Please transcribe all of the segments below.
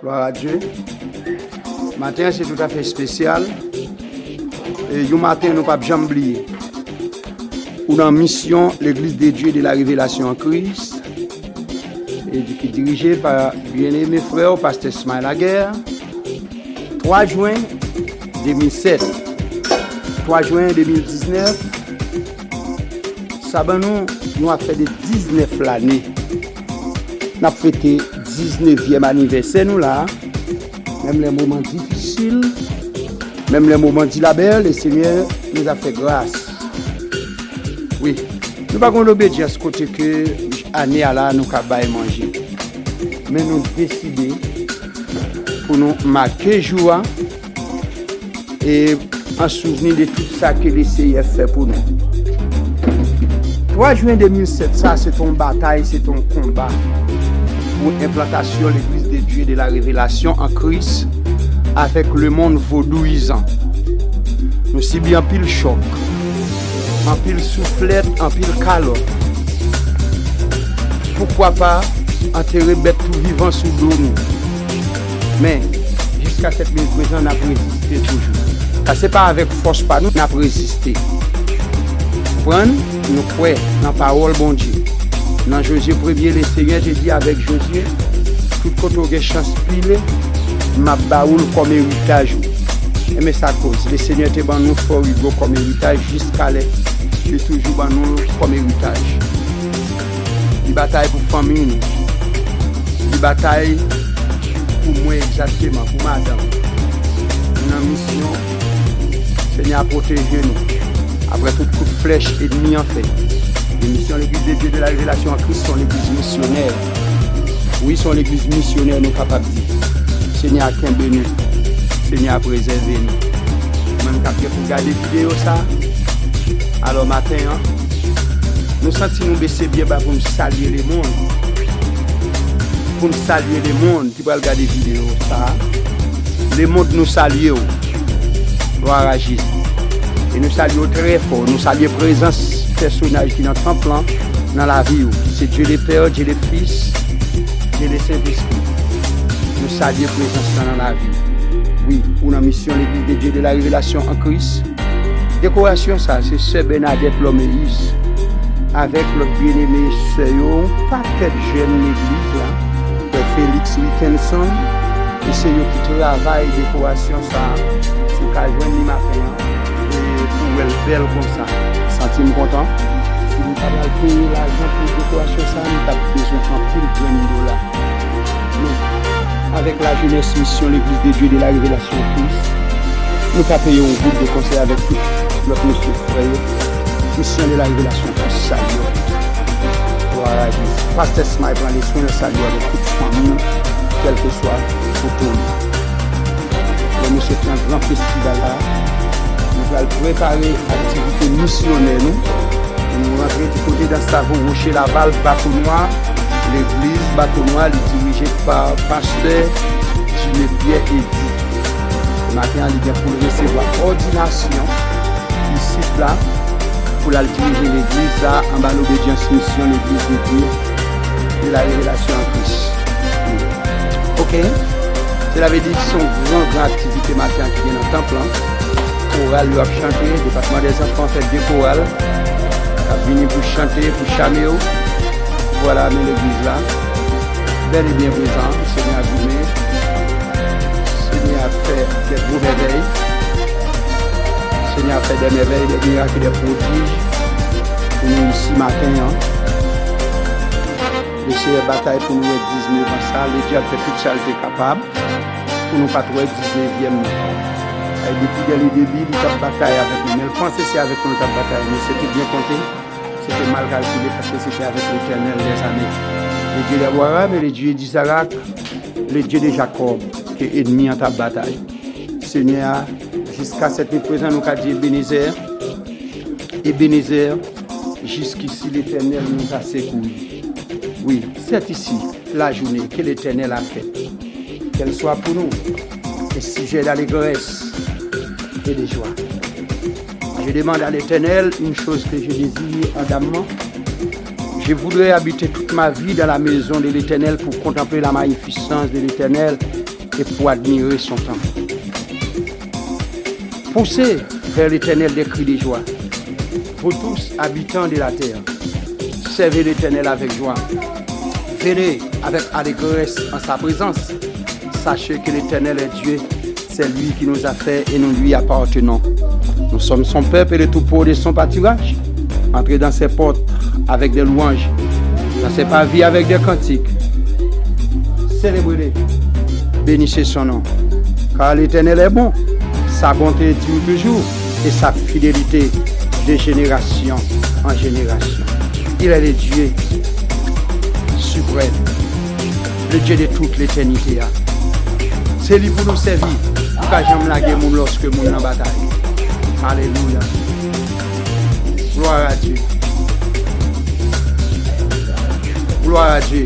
Gloire à Dieu. Matin, c'est tout à fait spécial. Et un matin, nous ne pouvons jamais oublier. Ou dans mission, l'Église des dieux de la révélation en Christ, et qui est dirigée par bien-aimé frère, pasteur Ismaël Laguerre. 3 juin 2007, 3 juin 2019, ça nous a fait de 19 l'année. Nous avons fêté 19e anniversaire, nous là. Même les moments difficiles, même les moments labeurs, le Seigneur nous a fait grâce. Oui, nous n'avons pas l'obédience côté que l'année à là, nous avons manger. Mais nous décidons pour nous marquer joie et en souvenir de tout ça que le Seigneur fait pour nous. 3 juin 2007, ça c'est ton bataille, c'est ton combat pour l'implantation de l'Église de Dieu de la révélation en Christ avec le monde vaudouisant. Nous subissons un pile choc, un pile soufflette, un pile calotte. Pourquoi pas enterrer bête tout vivant sous l'eau nous. Mais jusqu'à cette minute présente, on a résisté toujours. Ça c'est pas avec force pas nous, on a résisté. Prendre, nous croyons dans la parole bon Dieu. Dans Josué 1er, le Seigneur j'ai dit avec Josué, tout côté de chance pile, m'a baoul comme héritage. Et mais ça cause, le Seigneur te ban nous fort Hugo comme héritage jusqu'à l'air. C'est toujours ban nous comme héritage. Il bataille pour famille, il bataille pour moi exactement, pour madame. Une mission, le Seigneur a protégé nous. Après tout coup de flèche ennemi en fait. Les missions de l'Église des dieux de la révélation en Christ sont l'église missionnaire. Oui, sont l'église missionnaire, nous capables de dire. Seigneur a qu'un nous. Seigneur a préservé nous. Même quand pour regarder la vidéo ça, alors matin, nous sentons nous baisser bien pour nous saluer le monde. Pour nous saluer le monde qui va regarder la vidéo ça. Le monde nous salue. Gloire à Jésus. Et nous saluons très fort, nous saluons la présence personnage qui est notre plan dans la vie. C'est Dieu le Père, Dieu le Fils, Dieu le Saint-Esprit. Nous saluons la présence dans la vie. Oui, pour la mission l'Église des dieux de la révélation en Christ. Décoration ça, c'est Sœur Bernadette Loméis avec le bien-aimé Sœur, pas tête jeune l'église là, Félix Wickenson. Et c'est eux qui travaillent décoration ça, sur le cas de matin. Pour elle belle comme ça, sentir content. Si nous avons payé l'argent pour décoration, ça, nous avons besoin de plus de $20. Mais avec la jeunesse mission, l'Église des dieux de la révélation Christ, nous avons payé un groupe de conseil avec tout notre monsieur frère, mission de la révélation Christ, salut. Voilà, Pasteur Ismaël prend les soins de salut avec toute famille, quel que soit le tour. Nous sommes un grand festival là. Nous allons préparer l'activité missionnaire. Nous rentrons du côté d'Astavon, Rocher Laval, Bateau Noir. L'église Bateau Noir est dirigée par pasteur Gilles Pierre Eddy. Maintenant, il vient pour recevoir ordination ici là pour la diriger l'église là en bas l'obédience mission, l'église de Dieu de la révélation en Christ. Ok? Cela veut dire que c'est une grande activité matin qui vient dans le temple. Chorale lui a chanté, le département des enfants fait 2 chorales, a venu pour chanter, pour chamer. Voilà, mais l'église là, bel et bien présent, le Seigneur a goûté, le Seigneur a fait des gros réveils, le Seigneur a fait des merveilles, des miracles, des prodiges, pour nous ici matin. Le Seigneur bataille pour nous être 19 ans, ça, le Dieu a fait tout ça, il était capable, pour nous pas trop être 19e. Et depuis le début, il a bataillé avec nous. Mais le pensée, c'est avec nous qu'il a bataillé. Mais c'était bien compté. C'était mal calculé parce que c'était avec l'Éternel des années. Le Dieu d'Abraham et le Dieu d'Isaac, le Dieu de Jacob, qui est ennemi en ta bataille. Seigneur, jusqu'à cette minute présente, nous avons dit Ebenezer. Ebenezer, jusqu'ici, l'Éternel nous a secouru. Oui, c'est ici la journée que l'Éternel a faite. Qu'elle soit pour nous un sujet d'allégresse et de joie. Je demande à l'Éternel une chose que je désire ardemment. Je voudrais habiter toute ma vie dans la maison de l'Éternel pour contempler la magnificence de l'Éternel et pour admirer son temps. Poussez vers l'Éternel des cris de joie. Vous tous, habitants de la terre, servez l'Éternel avec joie. Venez avec allégresse en sa présence. Sachez que l'Éternel est Dieu. C'est lui qui nous a fait et nous lui appartenons. Nous sommes son peuple et le troupeau de son pâturage. Entrez dans ses portes avec des louanges, dans ses parvis avec des cantiques. Célébrez-le, bénissez son nom. Car l'Éternel est bon, sa bonté dure toujours et sa fidélité de génération en génération. Il est le Dieu suprême, le Dieu de toute l'éternité. C'est lui pour nous servir, pour que j'aime la guerre lorsque nous sommes en bataille. Alléluia. Gloire à Dieu. Gloire à Dieu.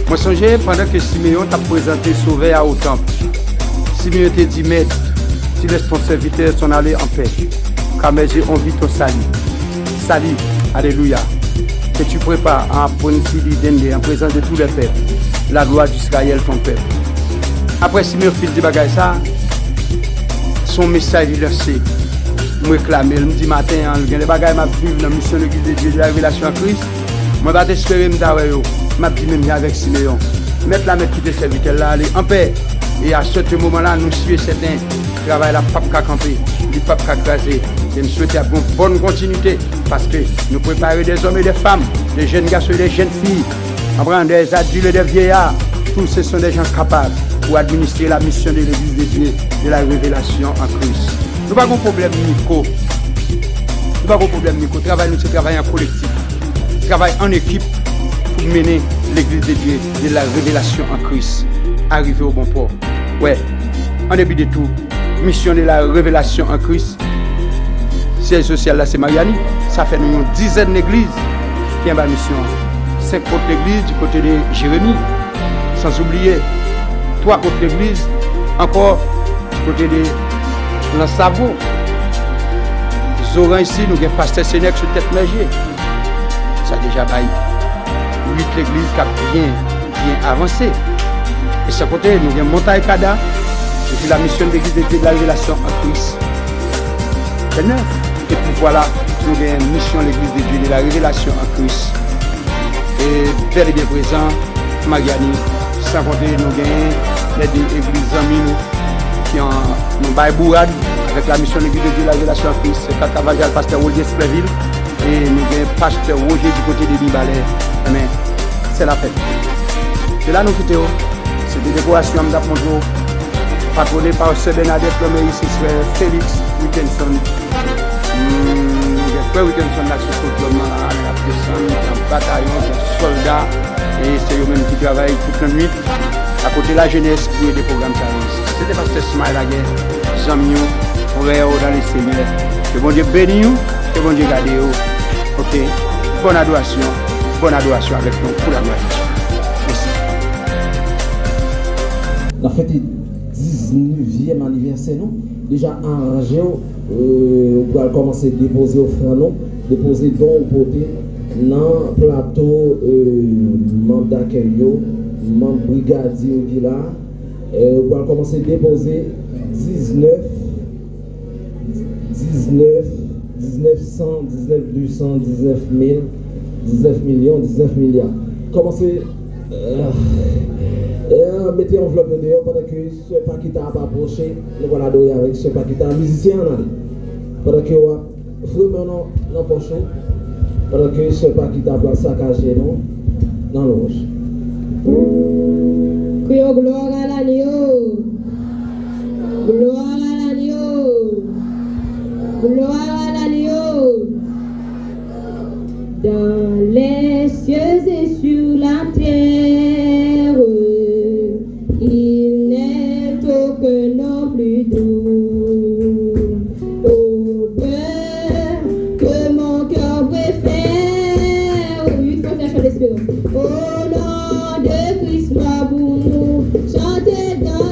Moi, songez pendant que Simeon t'a présenté sauvé à au temple. Simeon t'a dit, maître, tu laisses ton serviteur s'en aller en paix. Car mes yeux ont vu ton salut. Salut, alléluia. Que tu prépares en présence de tous les peuples, la gloire d'Israël, ton peuple. Après Simeon fit dit bagay ça, son message il lancé. Je réclame, il me dit matin, il y a des bagages qui vivent dans la mission de l'Église de Dieu de la révélation en Christ. Je vais espérer que je vais même avec Simeon. Mettre la mettre qui te serviteur là, aller en paix. Et à ce moment-là, nous suivons certains travail la pape qui a campé, du pape qui a crasé. Et nous souhaitons une bonne continuité parce que nous préparons des hommes et des femmes, des jeunes garçons et des jeunes filles, des adultes et des vieillards. Tous ce sont des gens capables pour administrer la mission de l'Église de Dieu de la révélation en Christ. Nous n'avons pas de problème, Nico. Nous n'avons pas de problème, Nico. Travail, nous, c'est travail en collectif. Travail en équipe pour mener l'Église de Dieu de la révélation en Christ. Arriver au bon port. Ouais, en début de tout, mission de la révélation en Christ. Siège social là, c'est Mariani. Ça fait une dizaine d'églises qui ont ma mission. 5 autres églises du côté de Jérémie. Sans oublier 3 autres églises encore du côté de Lansavo. Zoran ici, nous avons pasteur Sénèque sur tête mergée. Ça a déjà baillé 8 églises qui ont bien avancé. Et ce côté, nous avons Montaï Kada, c'est la mission de l'église de la révélation en Christ. C'est 9. Et puis voilà, nous avons une mission de l'église de Dieu de la révélation en Christ. Et bel et bien présent, Mariani, sans compter, nous avons les églises amies qui ont nous bourrade avec la mission de l'église de Dieu de la révélation en Christ. C'est Catavajal, pasteur Roger Spleville. Et nous avons pasteur Roger du côté de Libalais. Mais c'est la fête. C'est là nous quittons. C'est des décorations à bonjour. Patronné par Sœur Bernadette Lomé ici, frère Félix Wilkinson. Frère Wilkinson là sur ce plan en bataillon, c'est soldats. Et c'est eux-mêmes qui travaillent toute la nuit. À côté de la jeunesse pour des programmes service. C'était pasteur Smile Aguet, Zamio, frère dans les Seigneurs. Que bon Dieu bénisse, que bon Dieu garde. Ok, bonne adoration avec nous pour la gloire. Merci. La fête 19e anniversaire, nous déjà arrangé, on va commencer à déposer au frère, déposer don au côté dans le plateau mandat Kelio, membre brigadier qui là, on va commencer à déposer 19 200, 19 000, 19 millions, 19 milliards. Commencez mettez enveloppe de dehors pendant que ce Paquita a approché, nous voilà adoré avec ce Paquita, musicien en allée. Pendant que vous maintenant dans le poche, pendant que ce Paquita va saccager dans l'ange. Crions gloire à l'agneau, gloire à l'agneau, gloire à l'agneau. Dans les cieux et sur la terre, il n'est aucun nom plus doux. Au cœur que mon cœur préfère, une fois la chante d'espérance. Au nom de Christ, pour nous chanter dans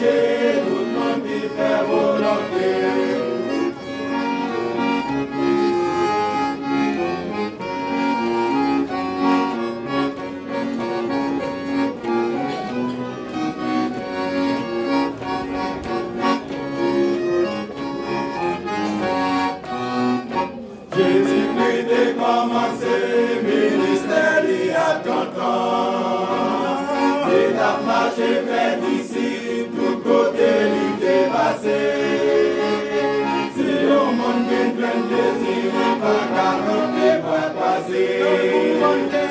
chercher tout le monde qui fait volonté. Jésus-Christ a commencé, ministère il y a 30 ans. Il a marché vers d'ici, tout côté il dépassé. Si le monde est plein de désir, pas qu'à camper, pas passer.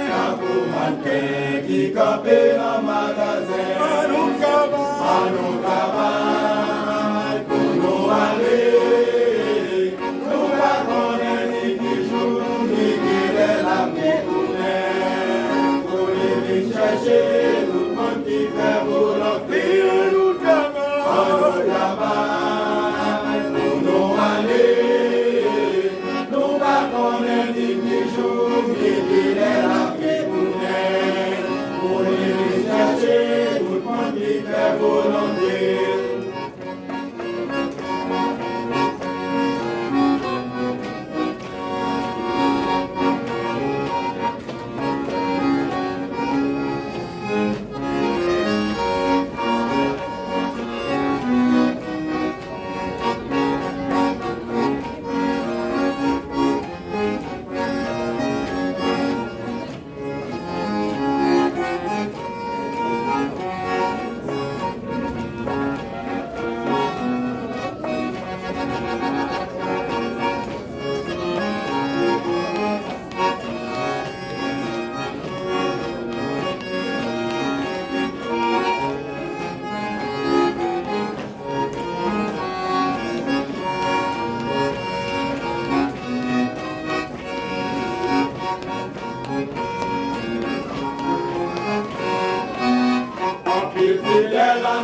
Quand vous manquez, qui campez dans le magasin, à nous travail, pour nous aller. Chercher tout le monde qui fait volonté, nous travail, pour nous aller, nous battons les jour, ni qu'il est la paix pour les chercher tout le monde qui fait volonté.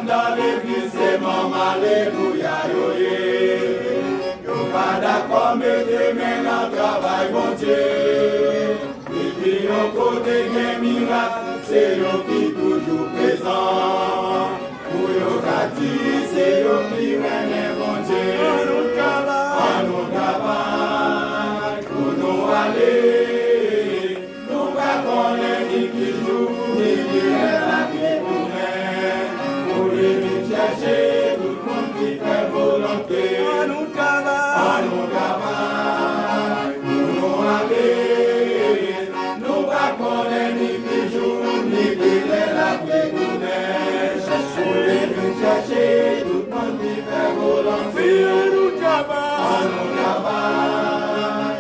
Dans l'église, c'est mon alléluia, yo ye. Yo pas d'accord, mais demain, dans le travail, mon Dieu. Et puis, au côté des miracles, c'est yo qui toujours présent. Pour yo gâtis, c'est yo qui remet, mon Dieu. À nous travail, pour nous aller. Nous pas connaître ni qui joue, ni qui est la vie pour nous. Chercher tout le monde qui fait volonté, à nous travail, pour nous aller, nous pas connaître ni qui joue, ni qui est la paix pour nous. Chercher tout le monde qui fait volonté, à nous travail,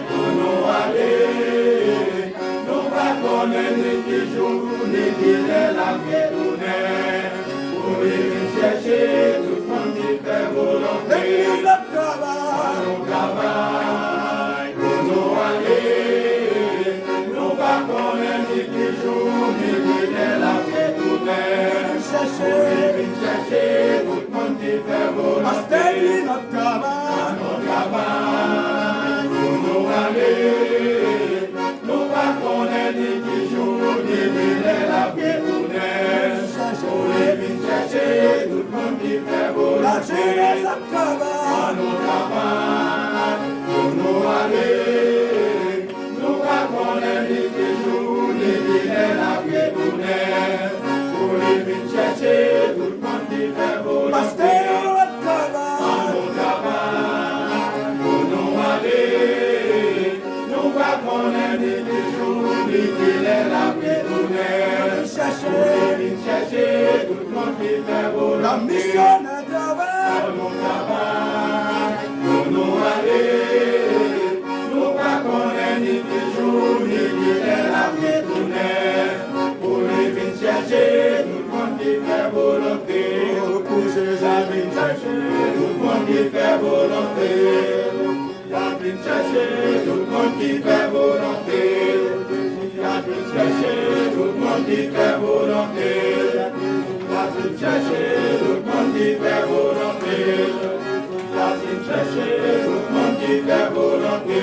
pour nous aller, nous pas connaître ni qui joue, ni qui est la paix pour nous. Chercher tout le monde qui fait volonté, à nous travail, pour nous aller, nous pas connaître ni qui joue, ni qui est la paix pour nous. Chercher tout le monde qui fait volonté, à nous travail, pour nous aller, nous pas connaître ni qui joue, ni qui est la paix pour nous. Chercher tout le monde qui fait volonté, à nous travail, pour nous aller, nous pas connaître ni qui joue, ni qui est la paix pour nous. Pour les chercher tout le monde qui fait volonté, à nous travail, pour nous aller, nous pas connaître ni qui joue, ni qui est la paix pour nous. Chercher tout le monde qui fait volonté, la mission de travail, pour nous aller, nous pas connaître ni qui joue, ni qui est la paix pour nous. Pour les chercher tout le monde qui fait volonté, pour chercher tout le monde qui fait volonté, chercher tout le monde qui fait volonté. Chercher tout le monde qui fait volonté, chercher tout le monde qui fait volonté, chercher tout le monde qui fait volonté,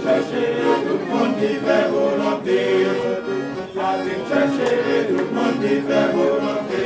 chercher tout le monde qui fait volonté, chercher tout le monde qui fait volonté,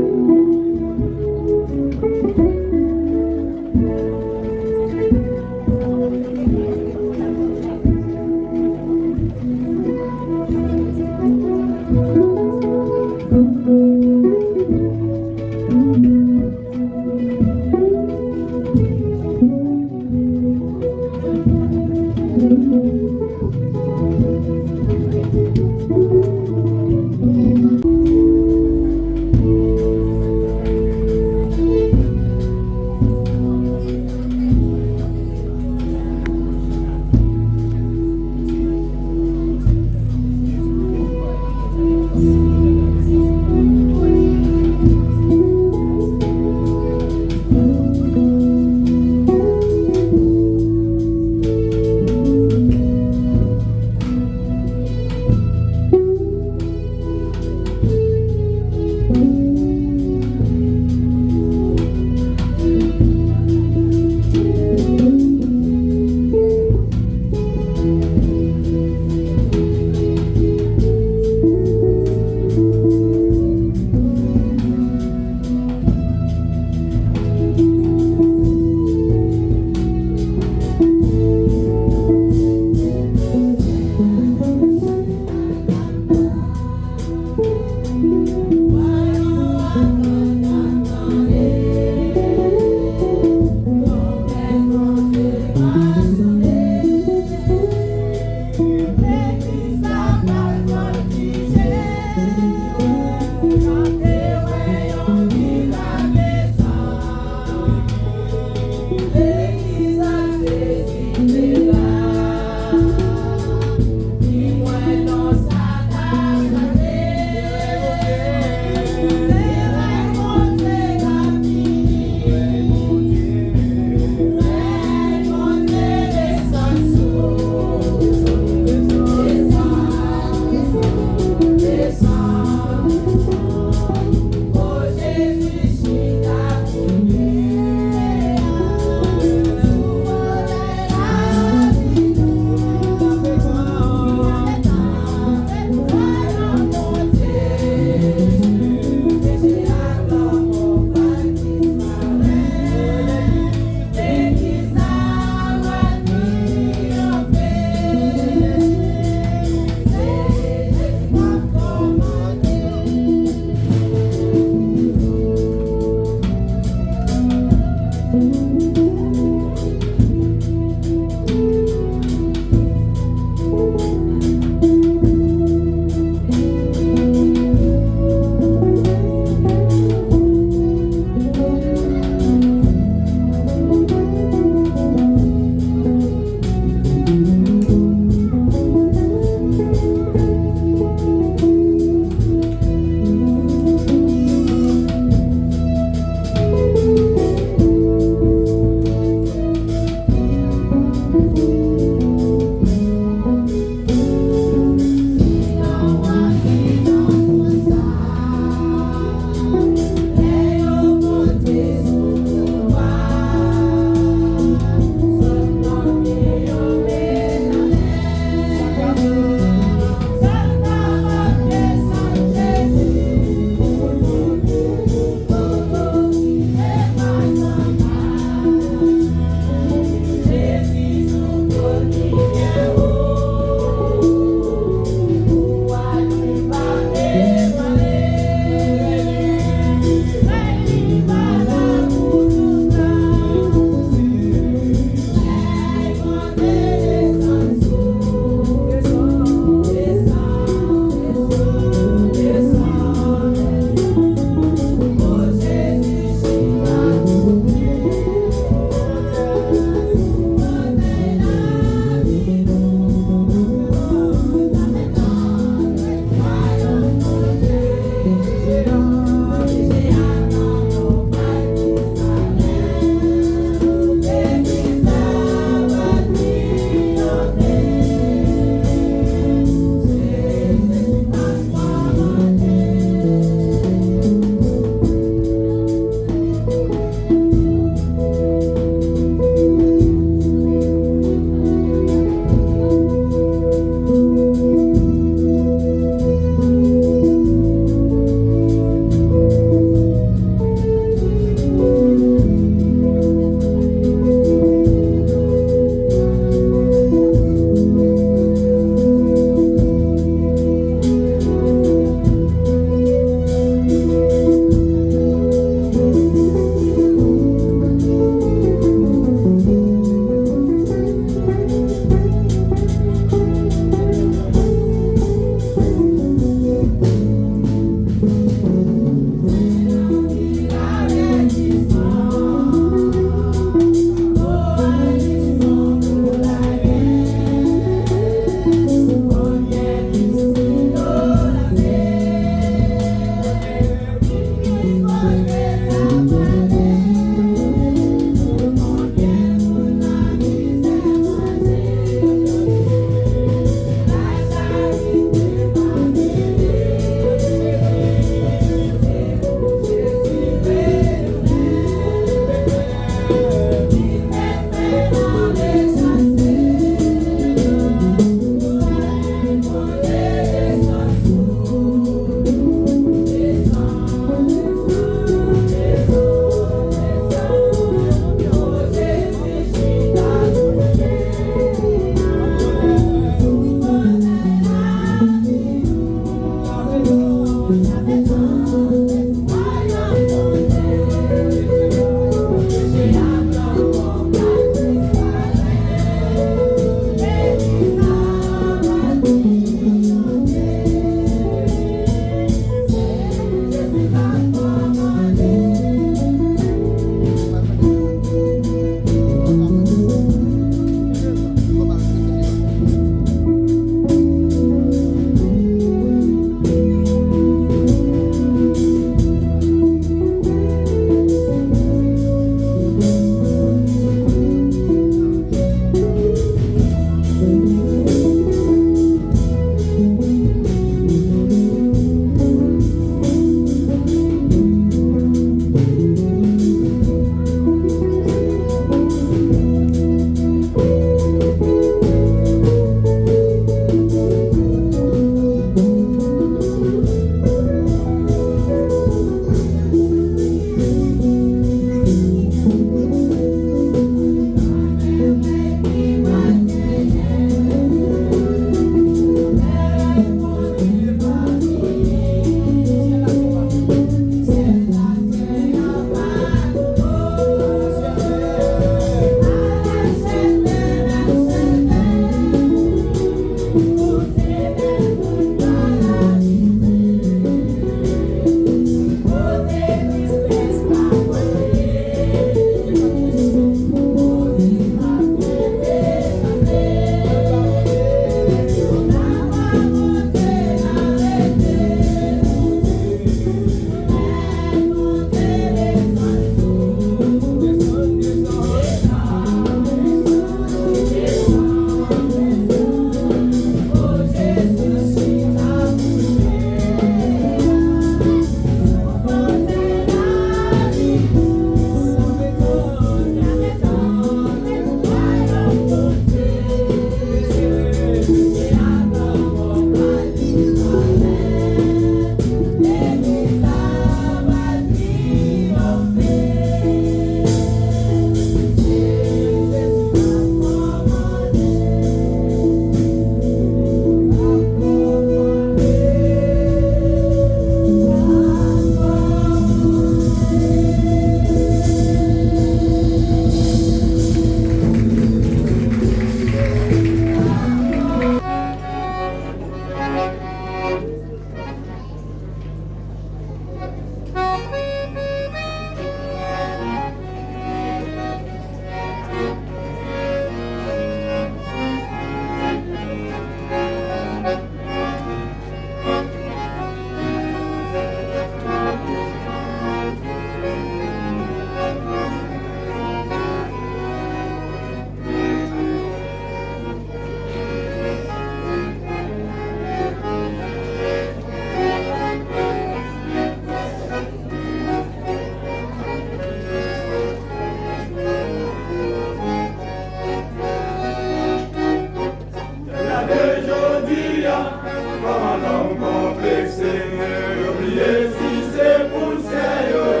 si c'est pour sérieux.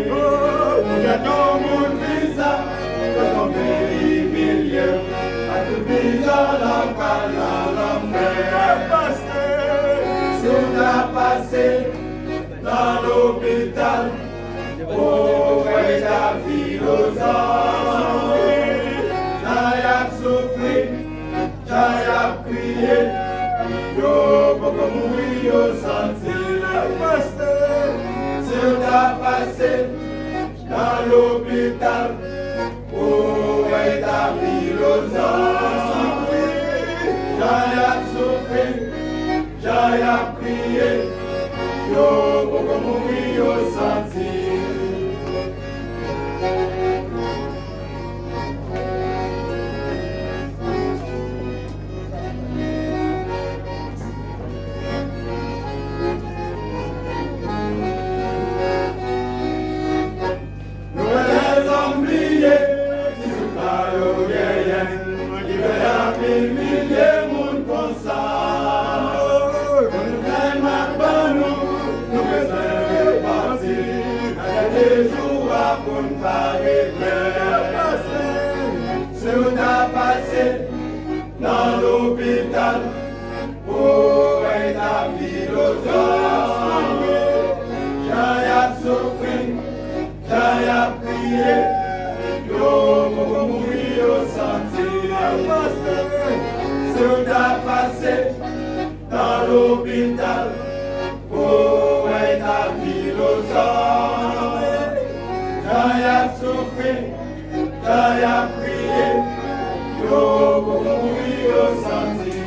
Nous gagnons mon visa, de ton pays milieu, à tout visa la si on a passé dans l'hôpital, oh, et la philosophie, j'ai souffri, j'ai prié, yo, pour mourir, yo, senti la passé. Si on a passé dans l'hôpital, oh, et la philosophie, j'ai souffri, j'ai prié, yo, pour mourir, yo, senti. Dans l'hôpital, pour être la philosophie, j'ai souffri, j'ai prié, yo, pour mourir au sentier. Si on a passé dans l'hôpital, pour être la philosophie, j'ai souffri, j'ai prié, yo, pour mourir au sentier.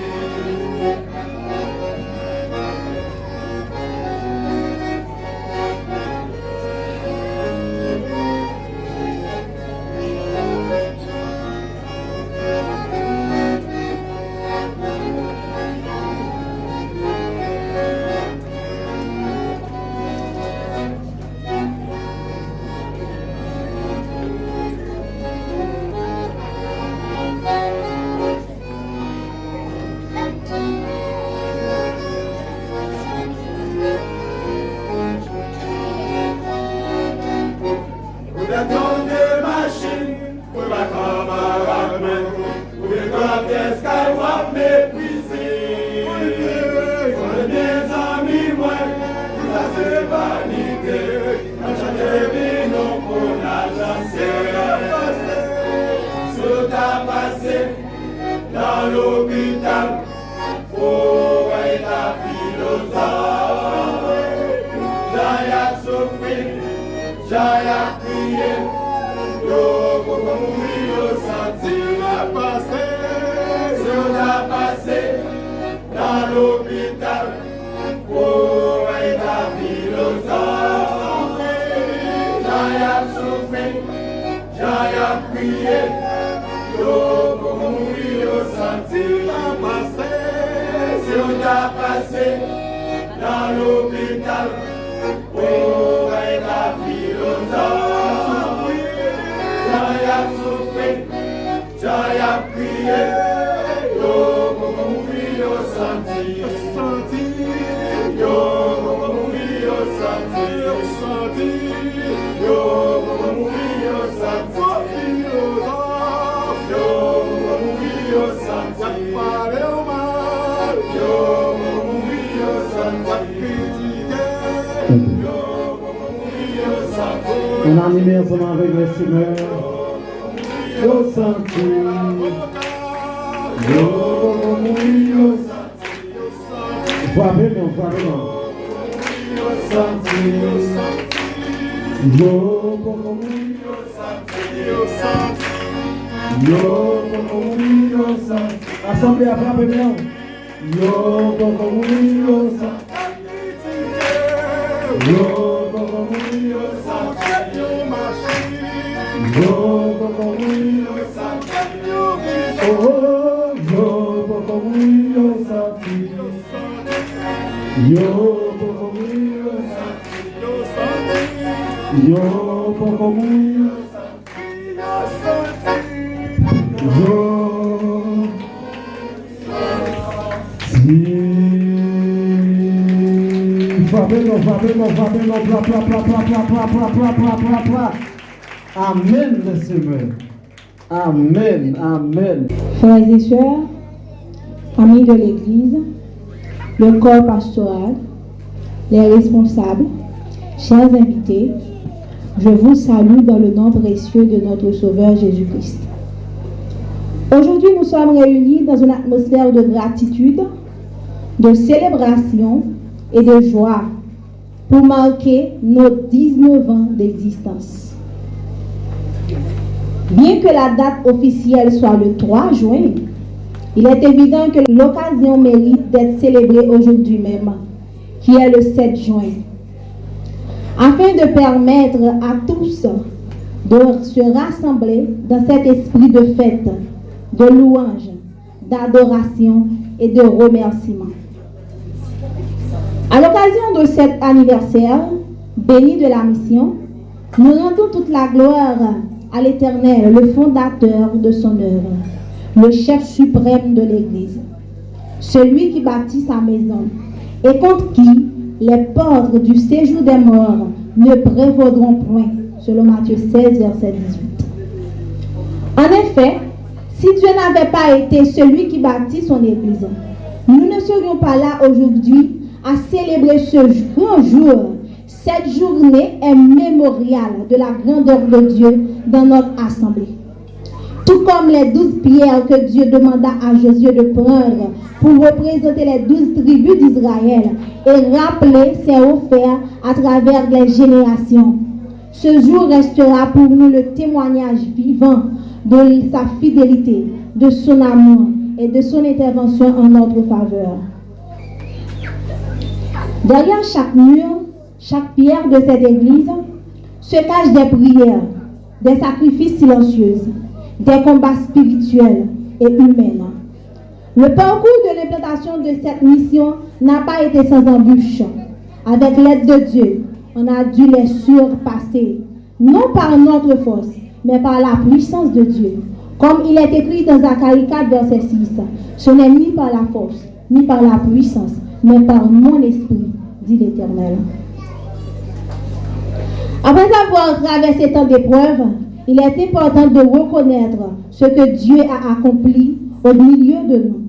Dans l'hôpital, pour être la philosophie, j'ai souffri, j'ai prié, yo, pour mourir au sentier. Si on a passé dans l'hôpital, pour être la philosophie, j'ai souffri, j'ai prié, yo, pour mourir au sentier. Si on a passé dans l'hôpital, pour être la philosophie, j'ai souffri, j'ai prié, yo, pour mourir au sentier. Yo, pour mourir au sentier. Yo, pour mourir au sentier. Yo, pour mourir au sentier. Yo, pour mourir au sentier. Yo, pour mourir au sentier. On a animé ensemble avec les Seigneurs. Au sentier. Yo, pour mourir au sentier. Frappez non, frappez non. Yo, pour mourir au sentier. Yo, pour mourir au sentier. Assemblée à frapper non. Yo, pour mourir au sentier. Yo, pour mourir au sentier. Yo, pour mourir au sentier. Oh, yo, pour mourir au sentier. Yo, pour mourir au sentier. Yo, pour mourir au sentier. Yo, si Amen, Seigneur. Amen, amen. Frères et sœurs, amis de l'Église, le corps pastoral, les responsables, chers invités, je vous salue dans le nom précieux de notre Sauveur Jésus-Christ. Aujourd'hui, nous sommes réunis dans une atmosphère de gratitude, de célébration et de joie pour marquer nos 19 ans d'existence. Bien que la date officielle soit le 3 juin, il est évident que l'occasion mérite d'être célébrée aujourd'hui même, qui est le 7 juin, afin de permettre à tous de se rassembler dans cet esprit de fête, de louange, d'adoration et de remerciement. À l'occasion de cet anniversaire béni de la mission, nous rendons toute la gloire à l'Éternel, le fondateur de son œuvre, le chef suprême de l'Église, celui qui bâtit sa maison et contre qui les portes du séjour des morts ne prévaudront point, selon Matthieu 16, verset 18. En effet, si Dieu n'avait pas été celui qui bâtit son Église, nous ne serions pas là aujourd'hui à célébrer ce grand jour. Cette journée est mémoriale de la grandeur de Dieu dans notre assemblée. Tout comme les 12 pierres que Dieu demanda à Josué de prendre pour représenter les 12 tribus d'Israël et rappeler ses offerts à travers les générations. Ce jour restera pour nous le témoignage vivant de sa fidélité, de son amour et de son intervention en notre faveur. Derrière chaque mur, chaque pierre de cette église se cachent des prières, des sacrifices silencieux, des combats spirituels et humains. Le parcours de l'implantation de cette mission n'a pas été sans embûches. Avec l'aide de Dieu, on a dû les surpasser, non par notre force, mais par la puissance de Dieu. Comme il est écrit dans Zacharie 4, verset 6, ce n'est ni par la force, ni par la puissance, mais par mon esprit, dit l'Éternel. Après avoir traversé tant d'épreuves, il est important de reconnaître ce que Dieu a accompli au milieu de nous.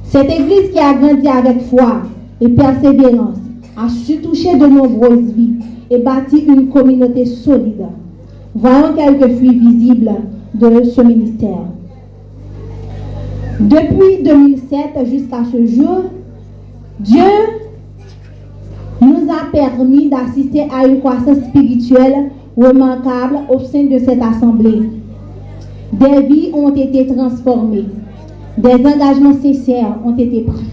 Cette église qui a grandi avec foi et persévérance a su toucher de nombreuses vies et bâti une communauté solide. Voyons quelques fruits visibles de ce ministère. Depuis 2007 jusqu'à ce jour, Dieu nous a permis d'assister à une croissance spirituelle remarquable au sein de cette assemblée. Des vies ont été transformées, des engagements sincères ont été pris.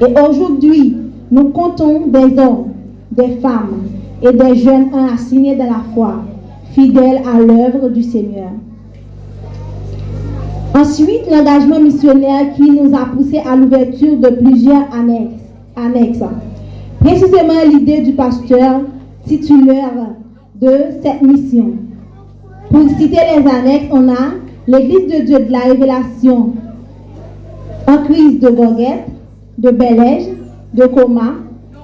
Et aujourd'hui, nous comptons des hommes, des femmes et des jeunes enracinés dans la foi, fidèles à l'œuvre du Seigneur. Ensuite, l'engagement missionnaire qui nous a poussé à l'ouverture de plusieurs annexes. Précisément l'idée du pasteur titulaire de cette mission. Pour citer les annexes, on a l'Église de Dieu de la Révélation en crise de Goguette, de Belège, de Coma,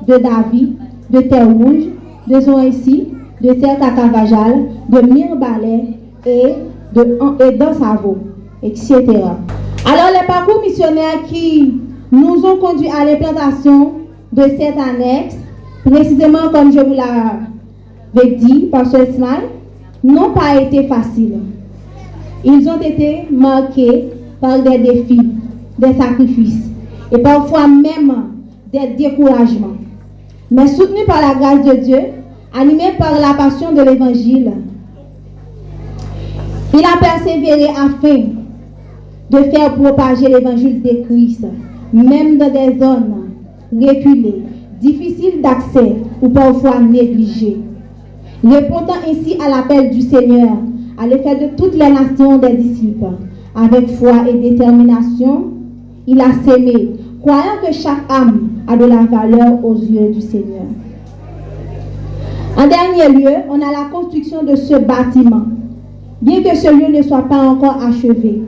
de David, de Terre-Rouge, de Zoécy, de Terre-Cacavajal, de Mirbalais et d'Ansavo, etc. Alors les parcours missionnaires qui nous ont conduits à l'implantation de cette annexe, précisément comme je vous l'avais dit, Pasteur Ismaël, n'ont pas été faciles. Ils ont été marqués par des défis, des sacrifices et parfois même des découragements. Mais soutenus par la grâce de Dieu, animés par la passion de l'Évangile, il a persévéré afin de faire propager l'Évangile de Christ, même dans des zones reculées, difficiles d'accès ou parfois négligées. Répondant ainsi à l'appel du Seigneur, à l'effet de toutes les nations des disciples, avec foi et détermination, il a sémé, croyant que chaque âme a de la valeur aux yeux du Seigneur. En dernier lieu, on a la construction de ce bâtiment. Bien que ce lieu ne soit pas encore achevé,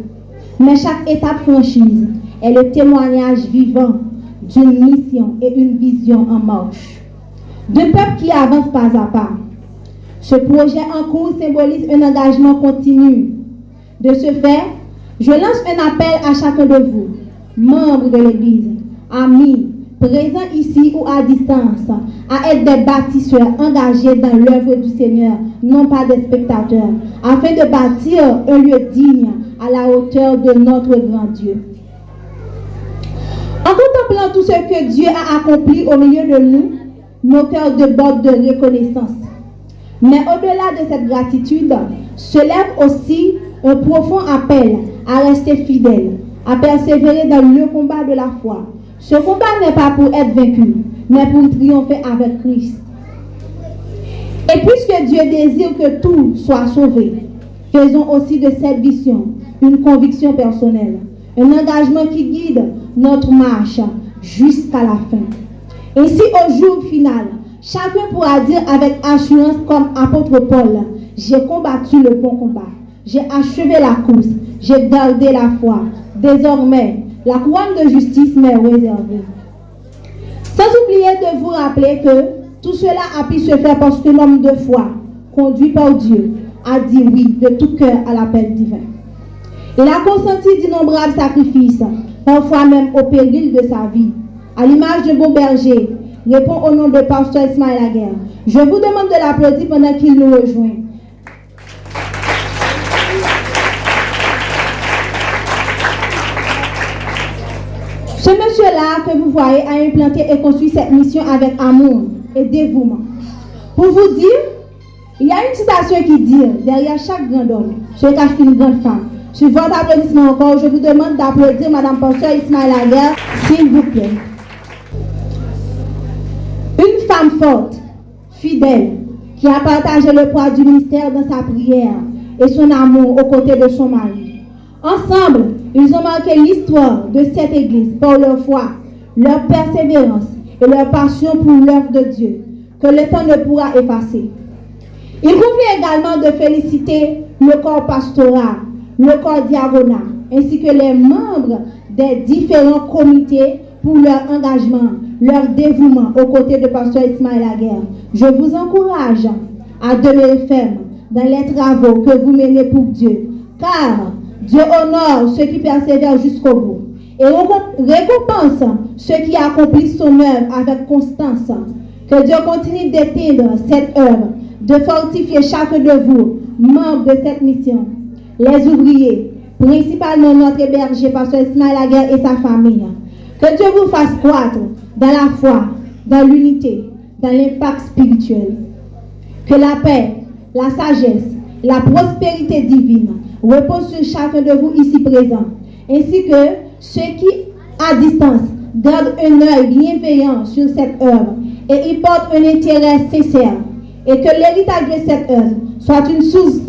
mais chaque étape franchise est le témoignage vivant d'une mission et une vision en marche. Deux peuples qui avancent pas à pas. Ce projet en cours symbolise un engagement continu. De ce fait, je lance un appel à chacun de vous, membres de l'Église, amis, présents ici ou à distance, à être des bâtisseurs engagés dans l'œuvre du Seigneur, non pas des spectateurs, afin de bâtir un lieu digne à la hauteur de notre grand Dieu. En contemplant tout ce que Dieu a accompli au milieu de nous, nos cœurs débordent de reconnaissance. Mais au-delà de cette gratitude, se lève aussi un profond appel à rester fidèle, à persévérer dans le combat de la foi. Ce combat n'est pas pour être vaincu, mais pour triompher avec Christ. Et puisque Dieu désire que tout soit sauvé, faisons aussi de cette vision une conviction personnelle, un engagement qui guide notre marche jusqu'à la fin. Ainsi, au jour final, chacun pourra dire avec assurance comme apôtre Paul, j'ai combattu le bon combat, j'ai achevé la course, j'ai gardé la foi. Désormais, la couronne de justice m'est réservée. Sans oublier de vous rappeler que tout cela a pu se faire parce que l'homme de foi, conduit par Dieu, a dit oui de tout cœur à l'appel divin. Il a consenti d'innombrables sacrifices, parfois même au péril de sa vie. À l'image de bon berger, répond au nom de pasteur Ismaël Aguerre. Je vous demande de l'applaudir pendant qu'il nous rejoint. Ce monsieur-là que vous voyez a implanté et construit cette mission avec amour et dévouement. Pour vous dire, il y a une citation qui dit, derrière chaque grand homme se cache une grande femme. Sur votre applaudissement encore, je vous demande d'applaudir Madame Pasteur Ismaël Aguerre, s'il vous plaît. Une femme forte, fidèle, qui a partagé le poids du ministère dans sa prière et son amour aux côtés de son mari. Ensemble, ils ont marqué l'histoire de cette église par leur foi, leur persévérance et leur passion pour l'œuvre de Dieu, que le temps ne pourra effacer. Il convient également de féliciter le corps pastoral, le corps diaconal, ainsi que les membres des différents comités pour leur engagement, leur dévouement aux côtés de pasteur Ismaël Aguerre. Je vous encourage à demeurer ferme dans les travaux que vous menez pour Dieu, car Dieu honore ceux qui persévèrent jusqu'au bout et récompense ceux qui accomplissent son œuvre avec constance. Que Dieu continue d'éteindre cette œuvre, de fortifier chacun de vous, membres de cette mission, les ouvriers, principalement notre berger, pasteur Ismaël Aguerre et sa famille. Que Dieu vous fasse croître dans la foi, dans l'unité, dans l'impact spirituel. Que la paix, la sagesse, la prospérité divine reposent sur chacun de vous ici présents, ainsi que ceux qui, à distance, gardent un œil bienveillant sur cette œuvre et y portent un intérêt sincère, et que l'héritage de cette œuvre soit une source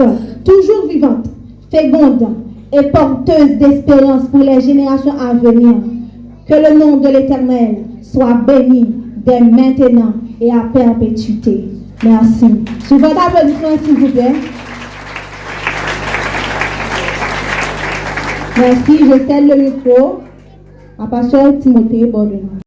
toujours vivante, féconde et porteuse d'espérance pour les générations à venir. Que le nom de l'Éternel soit béni dès maintenant et à perpétuité. Merci. Sur votre applaudissement, s'il vous plaît. Merci. Je cède le micro à pasteur Timothée Bordelon.